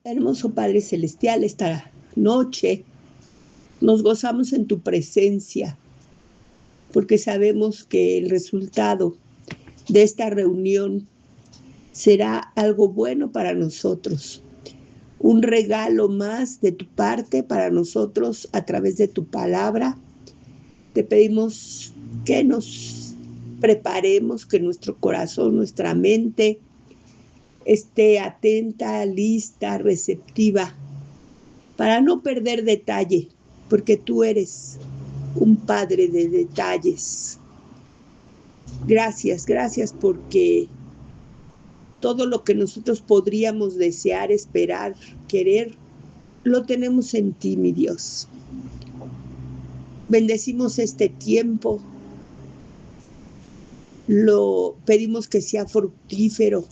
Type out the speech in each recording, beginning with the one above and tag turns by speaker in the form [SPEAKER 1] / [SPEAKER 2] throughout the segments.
[SPEAKER 1] Hermoso Padre Celestial, esta noche nos gozamos en tu presencia, porque sabemos que el resultado de esta reunión será algo bueno para nosotros, un regalo más de tu parte para nosotros a través de tu palabra. Te pedimos que nos preparemos, que nuestro corazón, nuestra mente esté atenta, lista, receptiva, para no perder detalle, porque tú eres un Padre de detalles. Gracias, gracias porque todo lo que nosotros podríamos desear, esperar, querer, lo tenemos en ti, mi Dios. Bendecimos este tiempo, lo pedimos que sea fructífero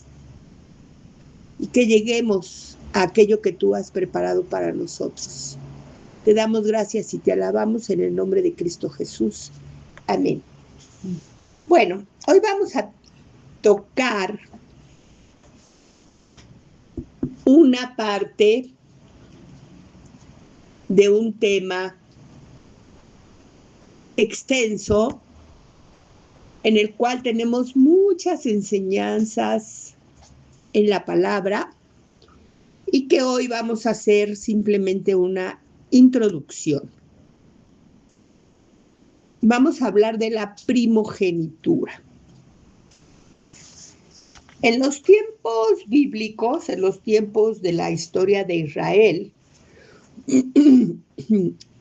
[SPEAKER 1] y que lleguemos a aquello que tú has preparado para nosotros. Te damos gracias y te alabamos en el nombre de Cristo Jesús. Amén. Bueno, hoy vamos a tocar una parte de un tema extenso en el cual tenemos muchas enseñanzas en la palabra y que hoy vamos a hacer simplemente una introducción. Vamos a hablar de la primogenitura. En los tiempos bíblicos, en los tiempos de la historia de Israel,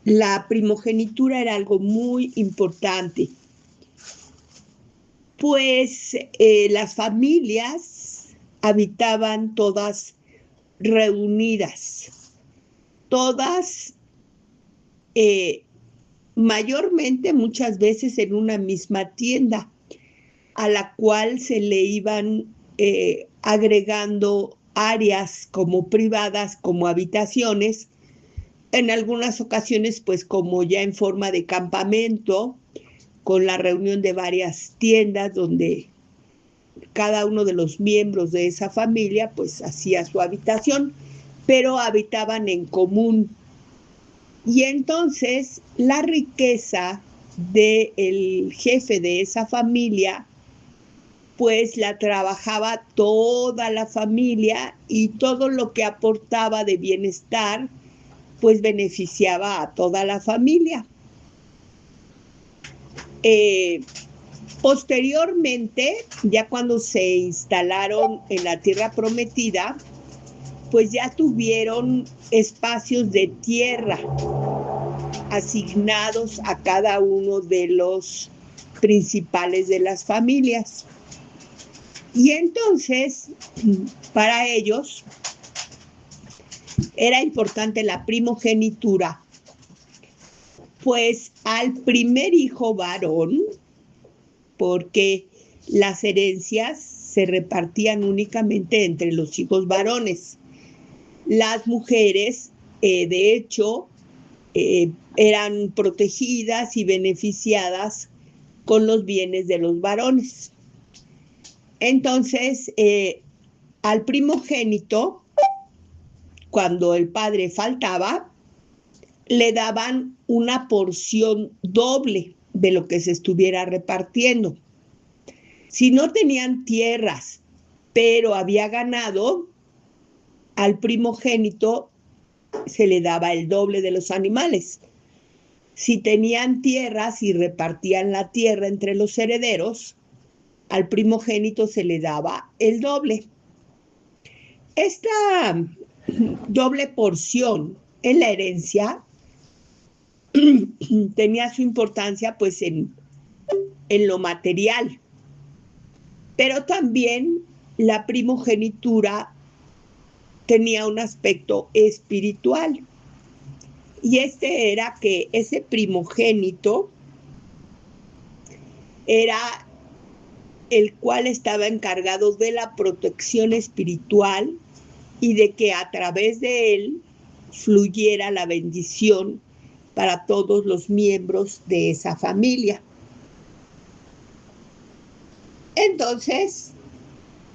[SPEAKER 1] la primogenitura era algo muy importante, pues las familias habitaban todas reunidas, todas mayormente muchas veces en una misma tienda, a la cual se le iban agregando áreas como privadas, como habitaciones, en algunas ocasiones pues como ya en forma de campamento, con la reunión de varias tiendas donde cada uno de los miembros de esa familia pues hacía su habitación, pero habitaban en común. Y entonces la riqueza del jefe de esa familia pues la trabajaba toda la familia y todo lo que aportaba de bienestar pues beneficiaba a toda la familia. Posteriormente, ya cuando se instalaron en la tierra prometida, pues ya tuvieron espacios de tierra asignados a cada uno de los principales de las familias. Y entonces, para ellos, era importante la primogenitura, pues al primer hijo varón, porque las herencias se repartían únicamente entre los hijos varones. Las mujeres, de hecho, eran protegidas y beneficiadas con los bienes de los varones. Entonces, al primogénito, cuando el padre faltaba, le daban una porción doble de lo que se estuviera repartiendo. Si no tenían tierras, pero había ganado, al primogénito se le daba el doble de los animales. Si tenían tierras y repartían la tierra entre los herederos, al primogénito se le daba el doble. Esta doble porción en la herencia tenía su importancia pues en lo material, pero también la primogenitura tenía un aspecto espiritual, y este era que ese primogénito era el cual estaba encargado de la protección espiritual y de que a través de él fluyera la bendición para todos los miembros de esa familia. Entonces,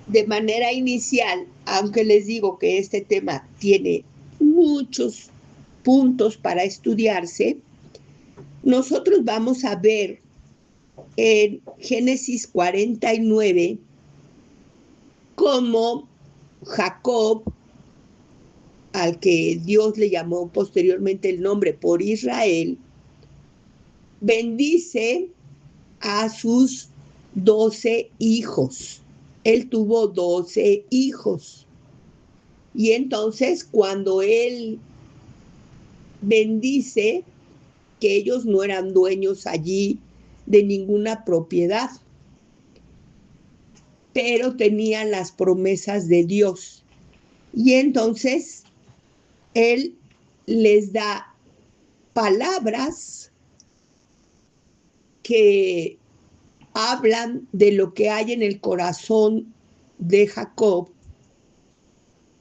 [SPEAKER 1] de manera inicial, aunque les digo que este tema tiene muchos puntos para estudiarse, nosotros vamos a ver en Génesis 49 cómo Jacob, al que Dios le llamó posteriormente el nombre por Israel, bendice a sus 12 hijos. Él tuvo 12 hijos. Y entonces cuando él bendice, que ellos no eran dueños allí de ninguna propiedad, pero tenían las promesas de Dios. Y entonces él les da palabras que hablan de lo que hay en el corazón de Jacob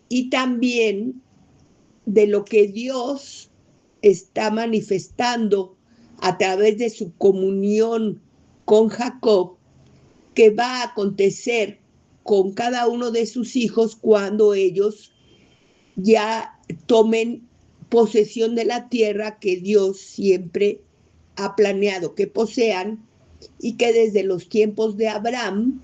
[SPEAKER 1] y también de lo que Dios está manifestando a través de su comunión con Jacob, que va a acontecer con cada uno de sus hijos cuando ellos ya tomen posesión de la tierra que Dios siempre ha planeado que posean y que desde los tiempos de Abraham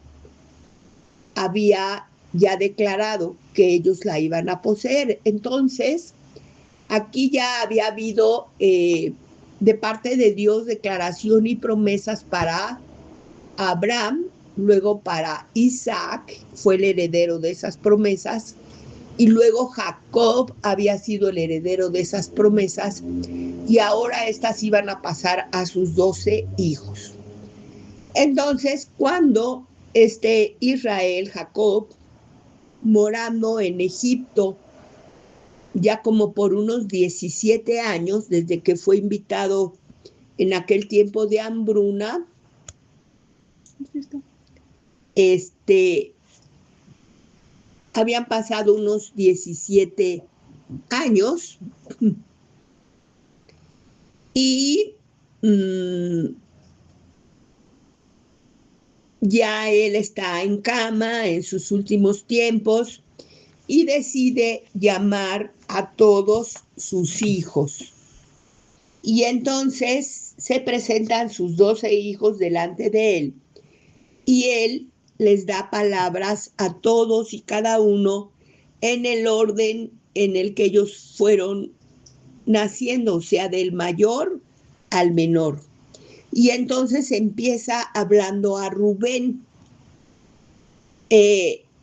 [SPEAKER 1] había ya declarado que ellos la iban a poseer. Entonces, aquí ya había habido de parte de Dios declaración y promesas para Abraham, luego para Isaac, fue el heredero de esas promesas, y luego Jacob había sido el heredero de esas promesas, y ahora estas iban a pasar a sus 12 hijos. Entonces, cuando Israel, Jacob, morando en Egipto, ya como por unos 17 años, desde que fue invitado en aquel tiempo de hambruna, habían pasado unos 17 años y ya él está en cama en sus últimos tiempos y decide llamar a todos sus hijos. Y entonces se presentan sus 12 hijos delante de él y él les da palabras a todos y cada uno en el orden en el que ellos fueron naciendo, o sea, del mayor al menor. Y entonces empieza hablando a Rubén.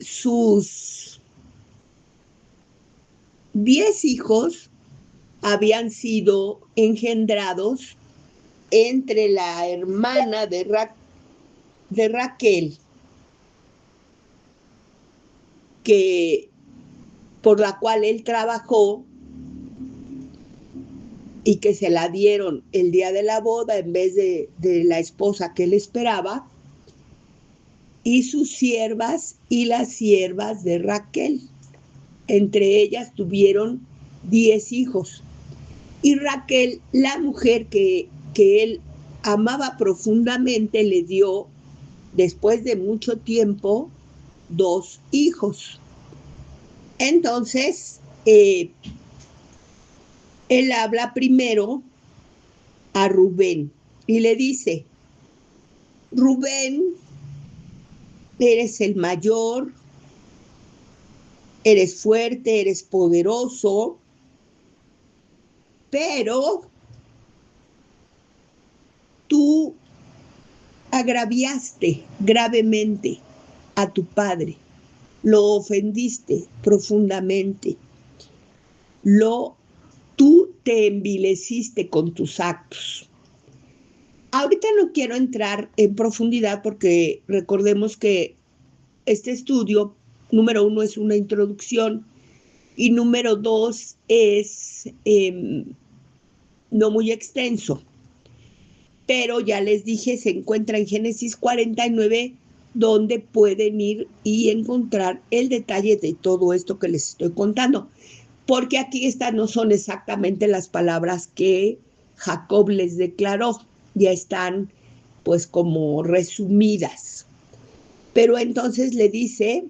[SPEAKER 1] Sus 10 hijos habían sido engendrados entre la hermana de Raquel, por la cual él trabajó y que se la dieron el día de la boda en vez de la esposa que él esperaba, y sus siervas y las siervas de Raquel. Entre ellas tuvieron 10 hijos. Y Raquel, la mujer que él amaba profundamente, le dio, después de mucho tiempo, 2 hijos. Entonces, él habla primero a Rubén y le dice: Rubén, eres el mayor, eres fuerte, eres poderoso, pero tú agraviaste gravemente a tu padre, lo ofendiste profundamente, tú te envileciste con tus actos. Ahorita no quiero entrar en profundidad porque recordemos que este estudio, número 1, es una introducción y número 2 es no muy extenso. Pero ya les dije, se encuentra en Génesis 49, donde pueden ir y encontrar el detalle de todo esto que les estoy contando. Porque aquí estas no son exactamente las palabras que Jacob les declaró, ya están pues como resumidas. Pero entonces le dice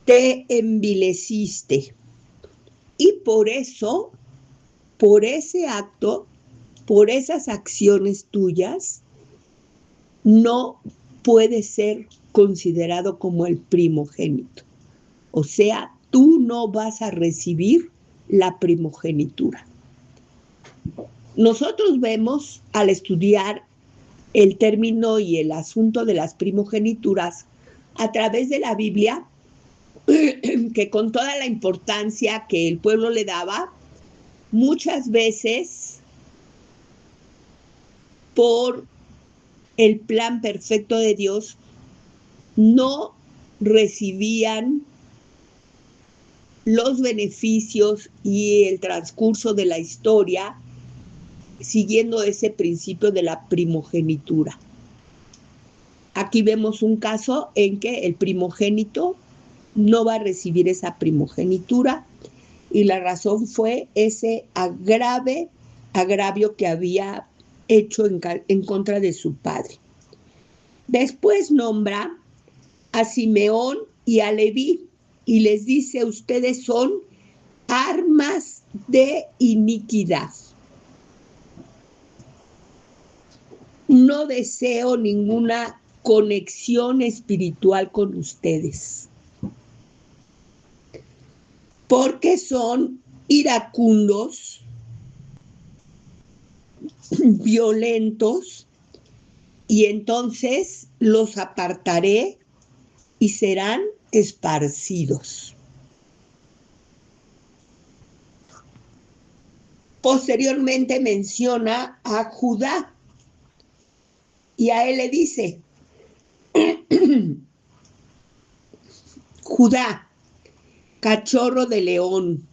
[SPEAKER 1] te envileciste. Y por eso, por ese acto, por esas acciones tuyas, no puede ser considerado como el primogénito. O sea, tú no vas a recibir la primogenitura. Nosotros vemos, al estudiar el término y el asunto de las primogenituras a través de la Biblia, que con toda la importancia que el pueblo le daba, muchas veces por el plan perfecto de Dios no recibían los beneficios y el transcurso de la historia siguiendo ese principio de la primogenitura. Aquí vemos un caso en que el primogénito no va a recibir esa primogenitura y la razón fue ese agravio que había hecho en contra de su padre. Después nombra a Simeón y a Leví y les dice: ustedes son armas de iniquidad. No deseo ninguna conexión espiritual con ustedes, porque son iracundos, violentos, y entonces los apartaré y serán esparcidos. Posteriormente menciona a Judá y a él le dice: Judá, cachorro de león,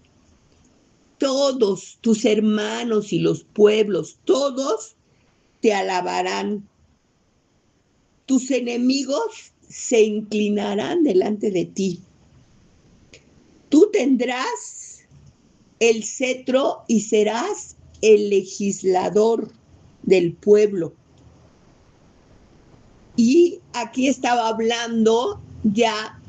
[SPEAKER 1] todos tus hermanos y los pueblos, todos te alabarán. Tus enemigos se inclinarán delante de ti. Tú tendrás el cetro y serás el legislador del pueblo. Y aquí estaba hablando ya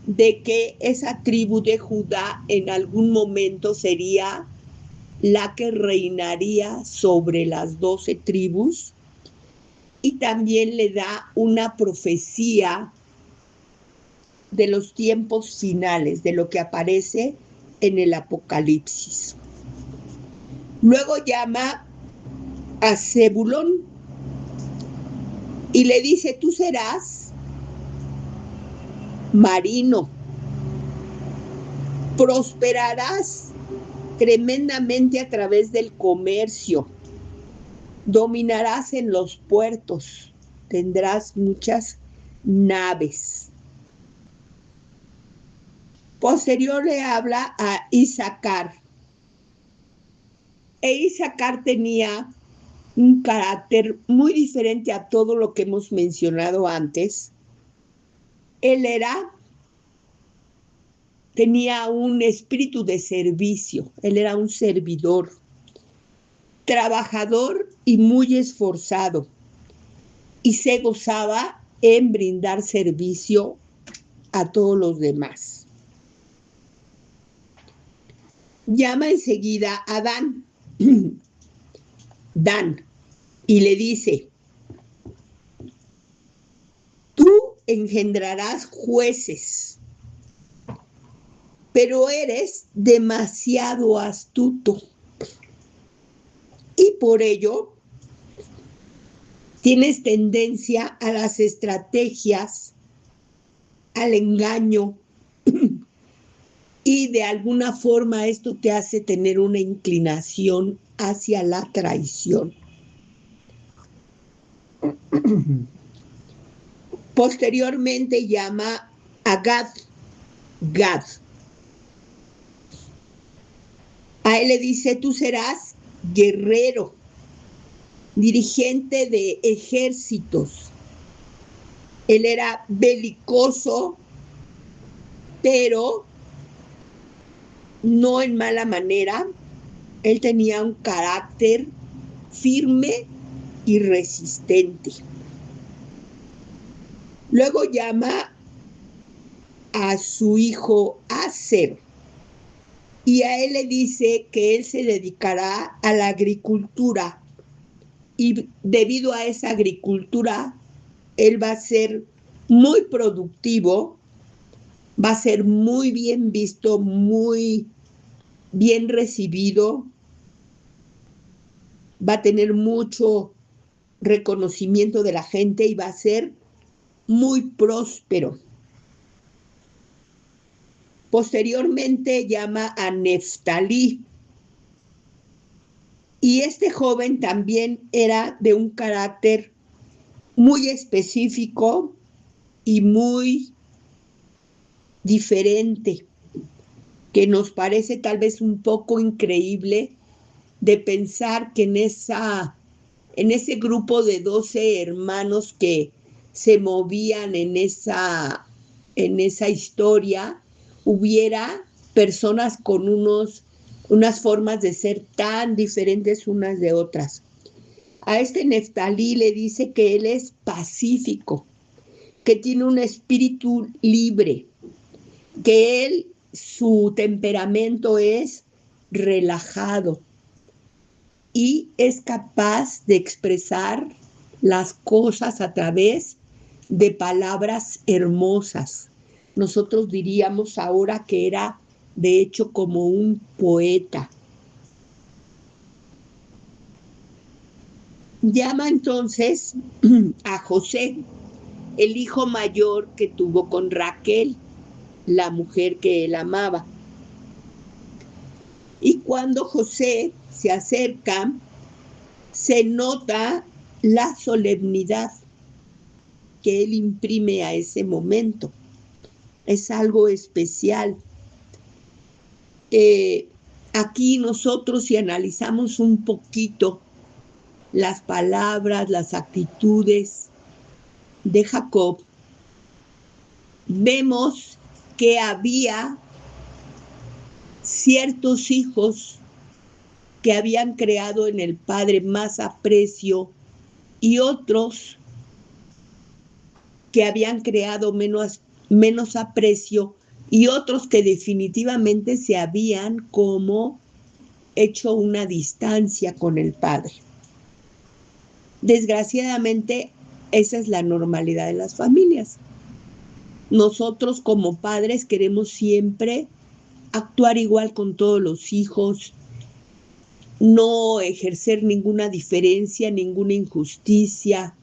[SPEAKER 1] de que esa tribu de Judá en algún momento sería la que reinaría sobre las 12 tribus, y también le da una profecía de los tiempos finales, de lo que aparece en el Apocalipsis. Luego llama a Zebulón y le dice: tú serás marino, prosperarás tremendamente a través del comercio, dominarás en los puertos, tendrás muchas naves. Posterior le habla a Isaacar. E Isaacar tenía un carácter muy diferente a todo lo que hemos mencionado antes. Él tenía un espíritu de servicio, él era un servidor, trabajador y muy esforzado, y se gozaba en brindar servicio a todos los demás. Llama enseguida a Dan, y le dice: tú engendrarás jueces, pero eres demasiado astuto, y por ello tienes tendencia a las estrategias, al engaño, y de alguna forma esto te hace tener una inclinación hacia la traición. Posteriormente llama a Gad. A él le dice: tú serás guerrero, dirigente de ejércitos. Él era belicoso, pero no en mala manera. Él tenía un carácter firme y resistente. Luego llama a su hijo Aser y a él le dice que él se dedicará a la agricultura y debido a esa agricultura él va a ser muy productivo, va a ser muy bien visto, muy bien recibido, va a tener mucho reconocimiento de la gente y va a ser muy próspero. Posteriormente llama a Neftalí. Y este joven también era de un carácter muy específico y muy diferente, que nos parece tal vez un poco increíble de pensar que en ese grupo de 12 hermanos que se movían en esa historia, hubiera personas con unas formas de ser tan diferentes unas de otras. A este Neftalí le dice que él es pacífico, que tiene un espíritu libre, que su temperamento es relajado y es capaz de expresar las cosas a través de palabras hermosas. Nosotros diríamos ahora que era, de hecho, como un poeta. Llama entonces a José, el hijo mayor que tuvo con Raquel, la mujer que él amaba. Y cuando José se acerca, se nota la solemnidad que él imprime a ese momento. Es algo especial. Aquí nosotros, si analizamos un poquito las palabras, las actitudes de Jacob, vemos que había ciertos hijos que habían creado en el padre más aprecio y otros que habían creado menos aprecio y otros que definitivamente se habían como hecho una distancia con el padre. Desgraciadamente, esa es la normalidad de las familias. Nosotros como padres queremos siempre actuar igual con todos los hijos, no ejercer ninguna diferencia, ninguna injusticia,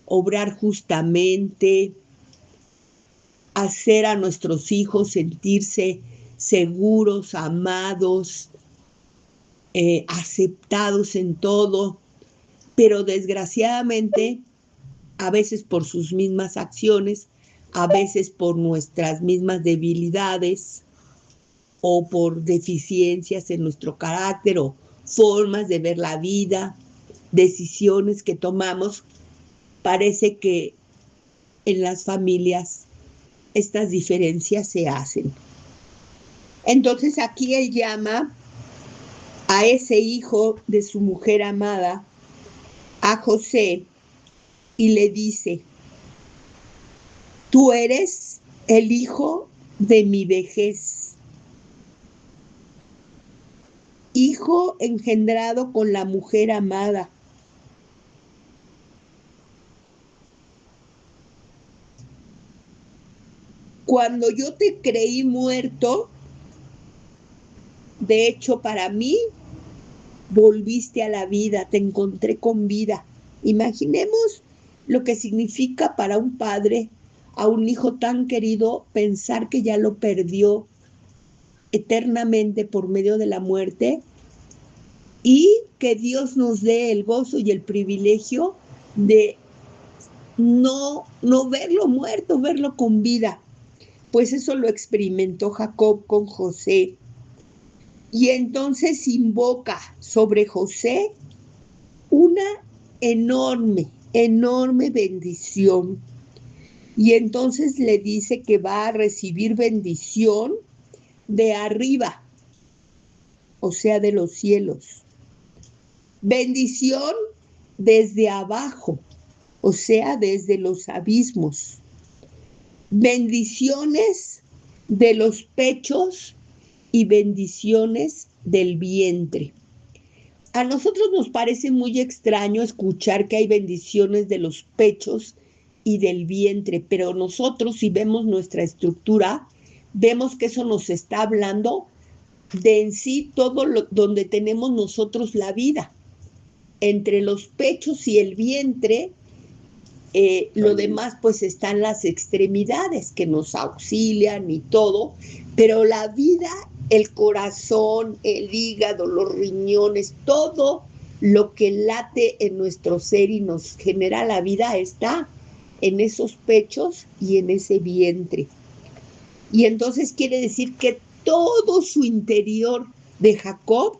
[SPEAKER 1] obrar justamente, hacer a nuestros hijos sentirse seguros, amados, aceptados en todo, pero desgraciadamente, a veces por sus mismas acciones, a veces por nuestras mismas debilidades o por deficiencias en nuestro carácter o formas de ver la vida, decisiones que tomamos, parece que en las familias estas diferencias se hacen. Entonces aquí él llama a ese hijo de su mujer amada, a José, y le dice: tú eres el hijo de mi vejez, hijo engendrado con la mujer amada. Cuando yo te creí muerto, de hecho para mí volviste a la vida, te encontré con vida. Imaginemos lo que significa para un padre a un hijo tan querido pensar que ya lo perdió eternamente por medio de la muerte y que Dios nos dé el gozo y el privilegio de no verlo muerto, verlo con vida. Pues eso lo experimentó Jacob con José. Y entonces invoca sobre José una enorme bendición. Y entonces le dice que va a recibir bendición de arriba, o sea, de los cielos. Bendición desde abajo, o sea, desde los abismos. Bendiciones de los pechos y bendiciones del vientre. A nosotros nos parece muy extraño escuchar que hay bendiciones de los pechos y del vientre, pero nosotros, si vemos nuestra estructura, vemos que eso nos está hablando de en sí todo donde tenemos nosotros la vida. Entre los pechos y el vientre, lo demás pues están las extremidades que nos auxilian y todo, pero la vida, el corazón, el hígado, los riñones, todo lo que late en nuestro ser y nos genera la vida está en esos pechos y en ese vientre. Y entonces quiere decir que todo su interior de Jacob,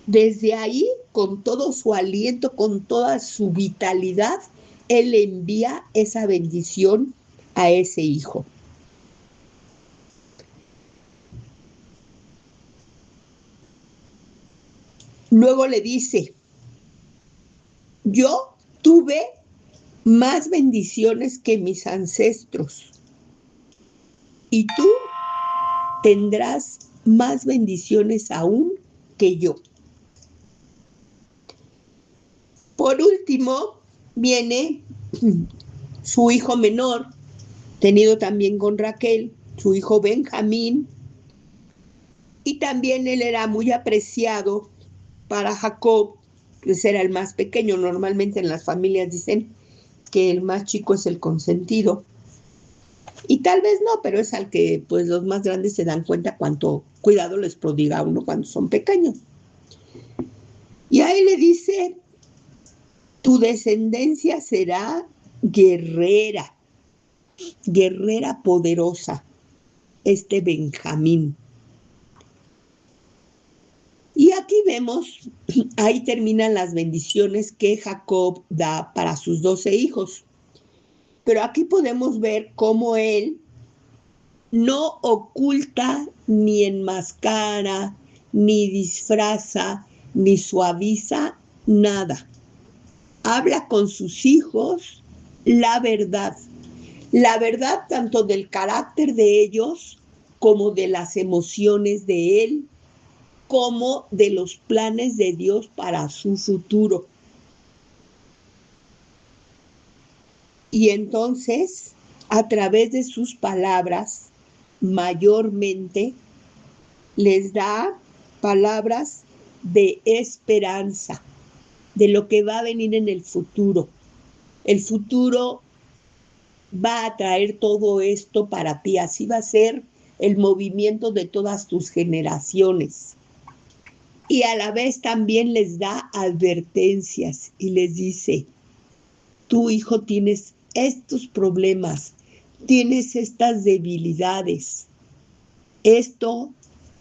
[SPEAKER 1] desde ahí, con todo su aliento, con toda su vitalidad, él envía esa bendición a ese hijo. Luego le dice, yo tuve más bendiciones que mis ancestros y tú tendrás más bendiciones aún que yo. Por último, viene su hijo menor, tenido también con Raquel, su hijo Benjamín, y también él era muy apreciado para Jacob, pues era el más pequeño. Normalmente en las familias dicen que el más chico es el consentido. Y tal vez no, pero es al que pues los más grandes se dan cuenta cuánto cuidado les prodiga a uno cuando son pequeños. Y ahí le dice, tu descendencia será guerrera, guerrera poderosa, este Benjamín. Y aquí vemos, ahí terminan las bendiciones que Jacob da para sus 12 hijos. Pero aquí podemos ver cómo él no oculta, ni enmascara, ni disfraza, ni suaviza nada. Habla con sus hijos la verdad tanto del carácter de ellos como de las emociones de él, como de los planes de Dios para su futuro. Y entonces, a través de sus palabras, mayormente les da palabras de esperanza, de lo que va a venir en el futuro. El futuro va a traer todo esto para ti, así va a ser el movimiento de todas tus generaciones. Y a la vez también les da advertencias y les dice, tu hijo tienes estos problemas, tienes estas debilidades, esto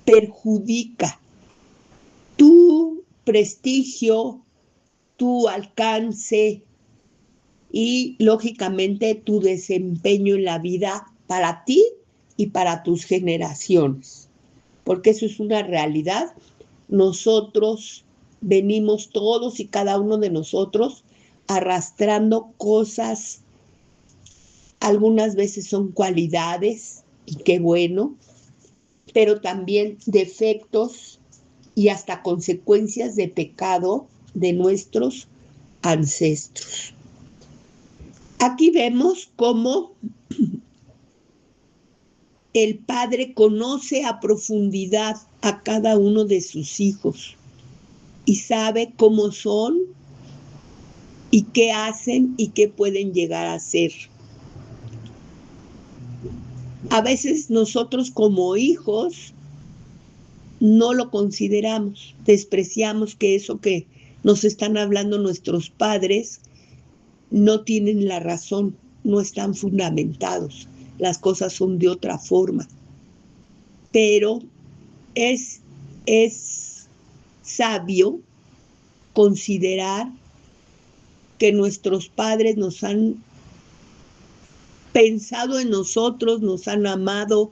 [SPEAKER 1] perjudica tu prestigio, tu alcance y lógicamente tu desempeño en la vida para ti y para tus generaciones, porque eso es una realidad. Nosotros venimos todos y cada uno de nosotros arrastrando cosas, algunas veces son cualidades, y qué bueno, pero también defectos y hasta consecuencias de pecado de nuestros ancestros. Aquí vemos cómo el Padre conoce a profundidad a cada uno de sus hijos y sabe cómo son y qué hacen y qué pueden llegar a ser. A veces nosotros como hijos no lo consideramos, despreciamos que eso que nos están hablando nuestros padres no tienen la razón, no están fundamentados, las cosas son de otra forma. Pero es sabio considerar que nuestros padres nos han pensado en nosotros, nos han amado,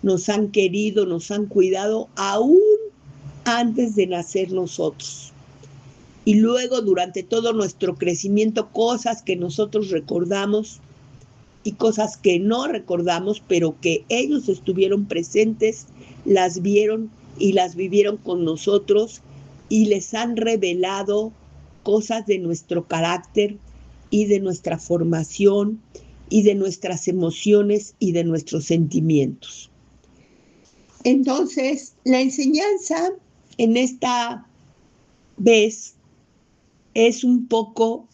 [SPEAKER 1] nos han querido, nos han cuidado, aún antes de nacer nosotros. Y luego, durante todo nuestro crecimiento, cosas que nosotros recordamos y cosas que no recordamos, pero que ellos estuvieron presentes, las vieron y las vivieron con nosotros y les han revelado cosas de nuestro carácter y de nuestra formación y de nuestras emociones y de nuestros sentimientos. Entonces, la enseñanza en esta vez es un poco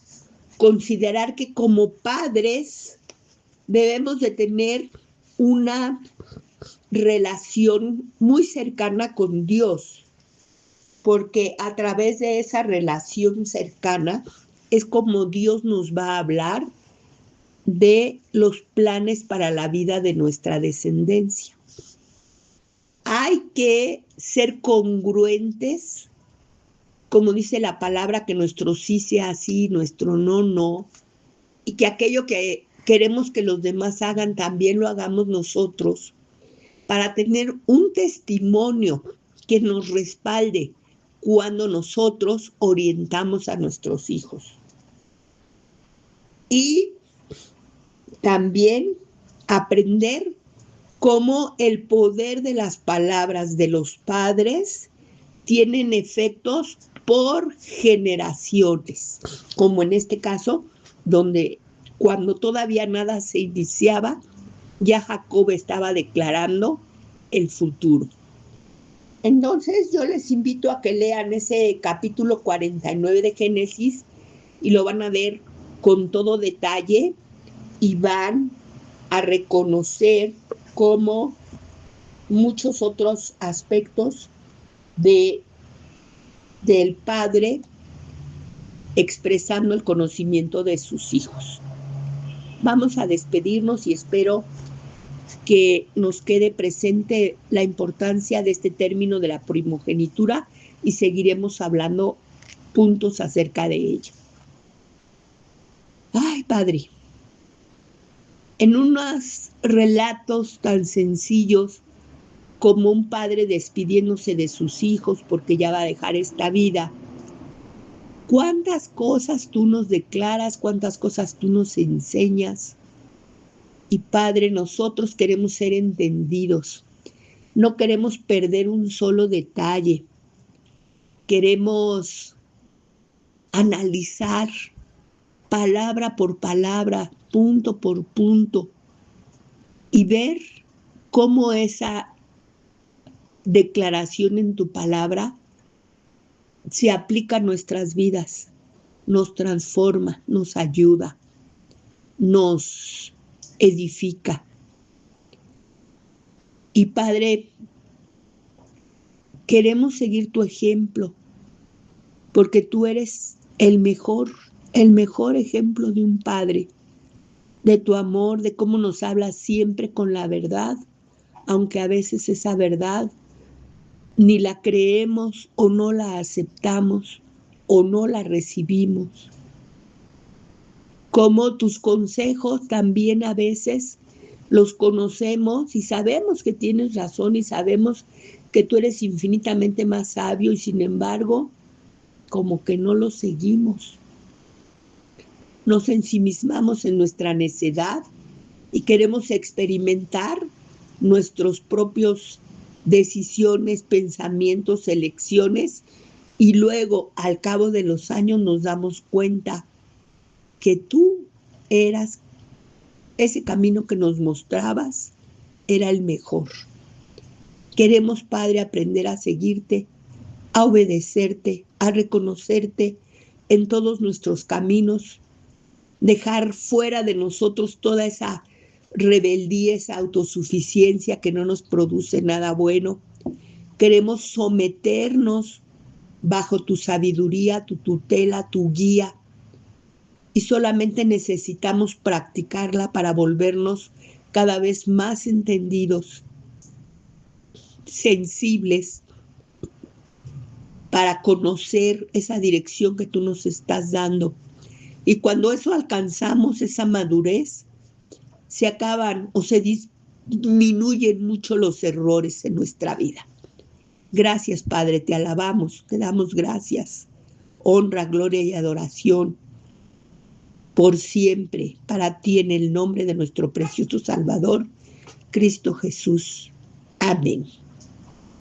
[SPEAKER 1] considerar que como padres debemos de tener una relación muy cercana con Dios, porque a través de esa relación cercana es como Dios nos va a hablar de los planes para la vida de nuestra descendencia. Hay que ser congruentes, como dice la palabra, que nuestro sí sea sí, nuestro no, no, y que aquello que queremos que los demás hagan también lo hagamos nosotros, para tener un testimonio que nos respalde cuando nosotros orientamos a nuestros hijos. Y también aprender cómo el poder de las palabras de los padres tienen efectos por generaciones, como en este caso, donde cuando todavía nada se iniciaba, ya Jacob estaba declarando el futuro. Entonces yo les invito a que lean ese capítulo 49 de Génesis y lo van a ver con todo detalle y van a reconocer cómo muchos otros aspectos del padre expresando el conocimiento de sus hijos. Vamos a despedirnos y espero que nos quede presente la importancia de este término de la primogenitura y seguiremos hablando puntos acerca de ello. Ay, Padre, en unos relatos tan sencillos como un padre despidiéndose de sus hijos porque ya va a dejar esta vida, cuántas cosas tú nos declaras, cuántas cosas tú nos enseñas. Y Padre, nosotros queremos ser entendidos, no queremos perder un solo detalle, queremos analizar palabra por palabra, punto por punto, y ver cómo esa declaración en tu palabra se aplica a nuestras vidas, nos transforma, nos ayuda, nos edifica. Y Padre, queremos seguir tu ejemplo, porque tú eres el mejor ejemplo de un padre, de tu amor, de cómo nos hablas siempre con la verdad, aunque a veces esa verdad ni la creemos o no la aceptamos o no la recibimos. Como tus consejos también a veces los conocemos y sabemos que tienes razón y sabemos que tú eres infinitamente más sabio y sin embargo, como que no los seguimos. Nos ensimismamos en nuestra necedad y queremos experimentar nuestros propios decisiones, pensamientos, elecciones y luego al cabo de los años nos damos cuenta que tú eras ese camino que nos mostrabas, era el mejor. Queremos, Padre, aprender a seguirte, a obedecerte, a reconocerte en todos nuestros caminos, dejar fuera de nosotros toda esa rebeldía, esa autosuficiencia que no nos produce nada bueno. Queremos someternos bajo tu sabiduría, tu tutela, tu guía, y solamente necesitamos practicarla para volvernos cada vez más entendidos, sensibles, para conocer esa dirección que tú nos estás dando. Y cuando eso alcanzamos, esa madurez, se acaban o se disminuyen mucho los errores en nuestra vida. Gracias, Padre, te alabamos, te damos gracias, honra, gloria y adoración. por siempre, para ti en el nombre de nuestro precioso Salvador, Cristo Jesús. Amén.